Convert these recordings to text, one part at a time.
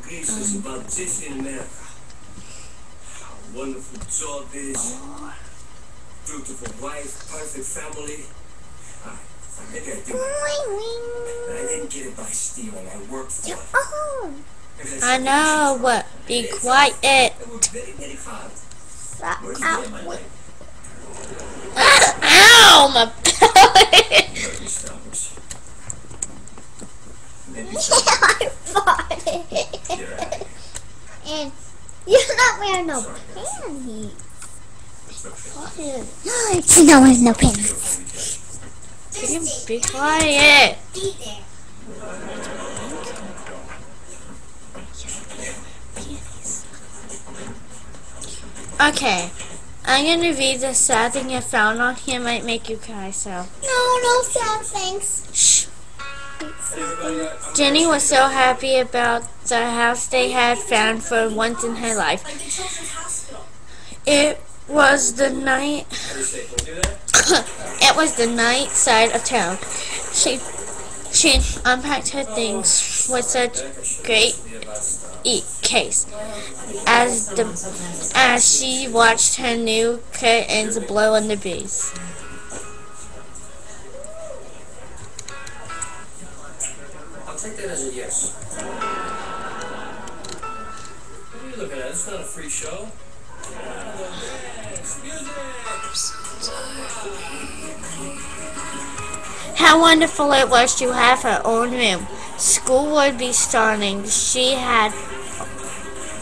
Greece is about this in America. How wonderful job is. Beautiful wife, perfect family. Maybe I do. But I didn't get it by stealing. I worked for it. I know, but be quiet. It was very, very hard. Ow, my belly. I farted. And you're not wearing no panties. She not wearing no panties. You can be quiet. Okay, I'm gonna read the sad thing I found on here. Might make you cry, so. No sad things. Shh. Jenny was so happy about the house they had found for once in her life. It was the night. It was the night side of town. She unpacked her things with such great case as she watched her new curtains blow in the breeze. I'll take that as a yes. What are you looking at? It's not a free show. How wonderful it was to have her own room. School would be starting. She had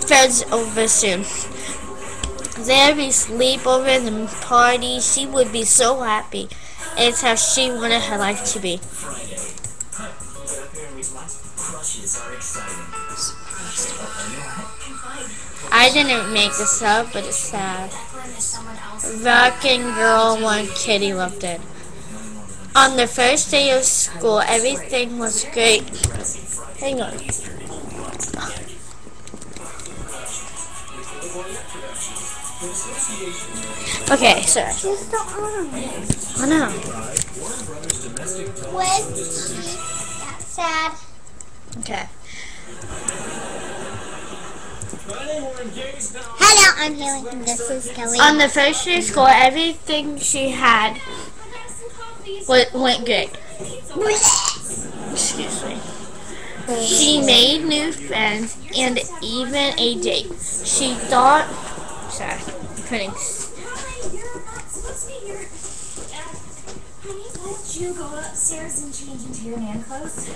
friends over soon. There'd be sleepovers and parties. She would be so happy. It's how she wanted her life to be. I didn't make this up, but it's sad. Rockin' girl, one kitty loved it. On the first day of school, everything was great. Hang on. Okay, sorry. Oh no. That's sad. Okay. Hello, I'm Haley, and this is Kelly. On the first day of school, everything she had went good. Excuse me. She made new friends and even a date. She thought. Sorry, couldn't. You're not supposed to be here. Honey, why don't you go upstairs and change into your man clothes?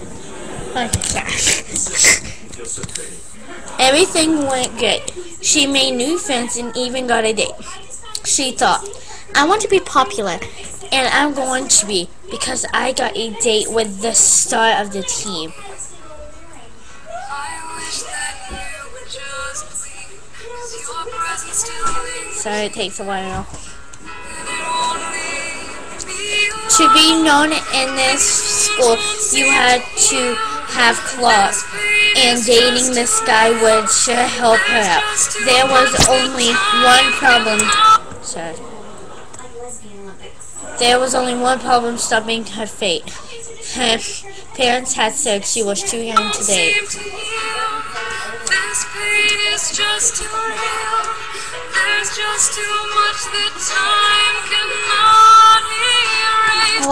Okay, sorry. Everything went good. She made new friends and even got a date. She thought, I want to be popular, and I'm going to be, because I got a date with the star of the team. Sorry, it takes a while. To be known in this school, you had to have claws, and dating this guy would sure help her out. There was only one problem. Sorry. There was only one problem stopping her fate. Her parents had said she was too young to date. This pain is just too real. There's just too much that time cannot erase.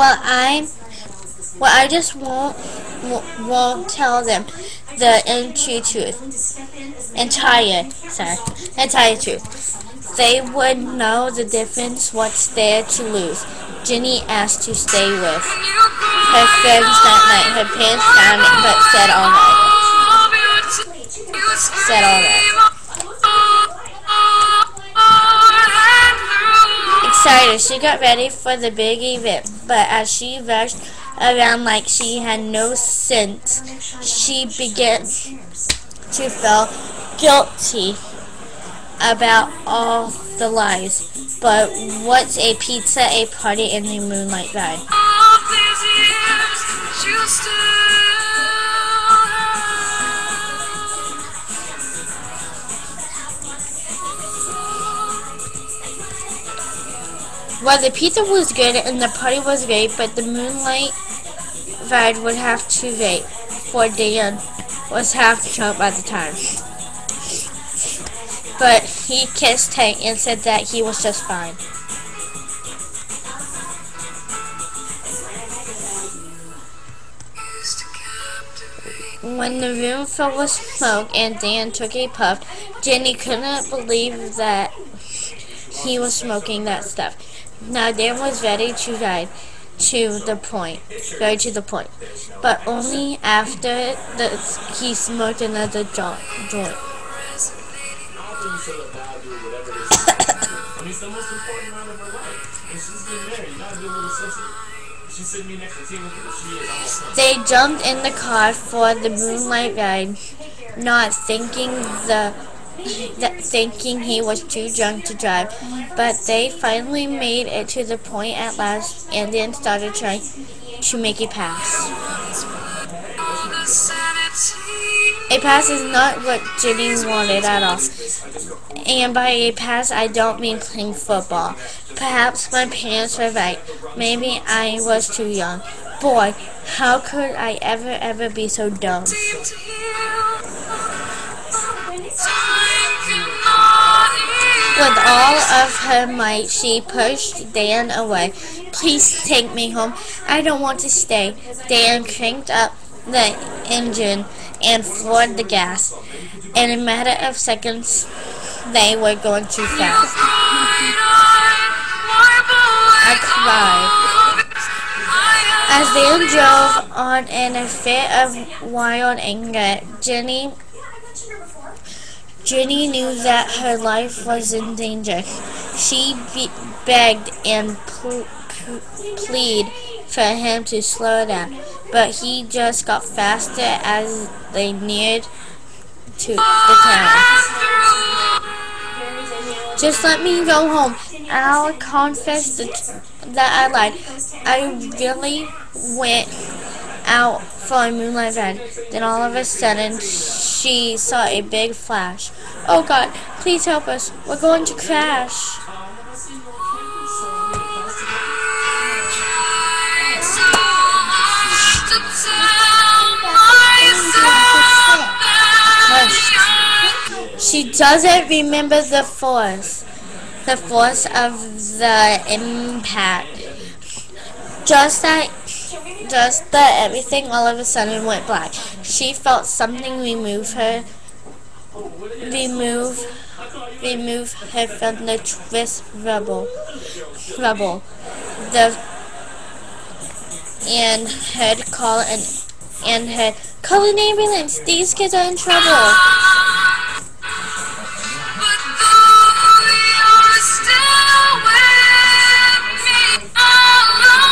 Well, I just won't tell them the entire truth. They would know the difference. What's there to lose? Jenny asked to stay with her friends that night. Her parents found it, but said all right. Said all right. Excited, she got ready for the big event, but as she rushed around like she had no sense, she began to feel guilty about all the lies. But what's a pizza, a party, and a moonlight ride? Well, the pizza was good and the party was great, but the moonlight ride would have to wait. for Dan was half drunk at the time. But he kissed Hank and said that he was just fine. When the room filled with smoke and Dan took a puff, Jenny couldn't believe that he was smoking that stuff. Now Dan was very to the point, but only after he smoked another joint. It's the most important round of her life. And she's getting married. You gotta be a little sensitive. She's sitting me next to Tina because she is almost. They jumped in the car for the moonlight ride, not thinking thinking he was too drunk to drive. But they finally made it to the point at last, and then started trying to make a pass. A pass is not what Jenny wanted at all. And by a pass, I don't mean playing football. Perhaps my parents were right. Maybe I was too young. Boy, how could I ever be so dumb? With all of her might, she pushed Dan away. Please take me home. I don't want to stay. Dan cranked up the engine and floored the gas. In a matter of seconds, they were going too fast. I cried. As Dan drove on in a fit of wild anger, Jenny knew that her life was in danger. She begged and pleaded for him to slow down, but he just got faster as they neared to the town. Just let me go home. I'll confess that I lied. I really went out for a moonlight ride. Then all of a sudden, she saw a big flash. Oh God, please help us. We're going to crash. She doesn't remember the force of the impact. Just that everything all of a sudden went black. She felt something remove her from the twist rubble. And heard call an ambulance. These kids are in trouble.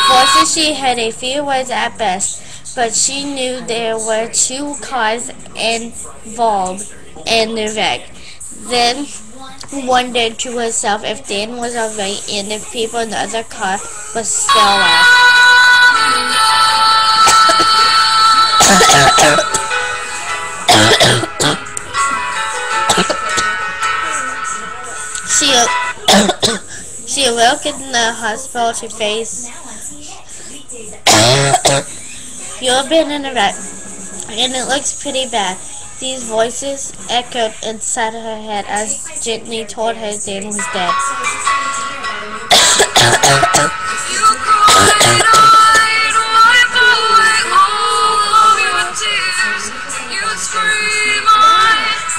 Voices she heard a few words at best, but she knew there were 2 cars involved in the wreck. Then wondered to herself if Dan was alright and if people in the other car was still alive. She awoke in the hospital to face. You've been in a wreck, and it looks pretty bad. These voices echoed inside her head as Jenny told her Dan was dead.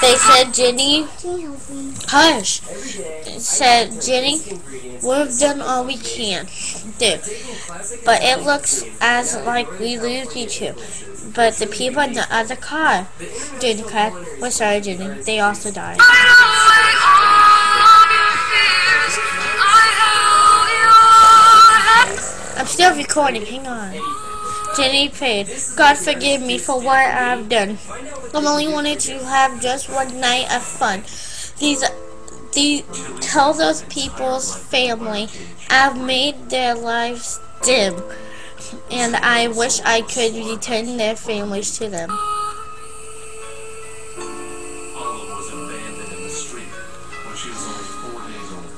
They said, Jenny, hush. Said Jenny, we've done all we can do, but it looks as like we lose you too. But the people in the other car, Jenny cried, we're sorry, Jenny, they also died. I'm still recording, hang on. Jenny prayed, God forgive me for what I've done. I only wanted to have just one night of fun. Tell those people's family I've made their lives dim, and I wish I could return their families to them. Olive was abandoned in the street when she was only 4 days old.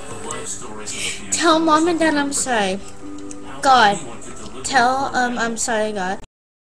The life stories of a few. Tell Mom and Dad I'm sorry. God. Tell I'm sorry, God.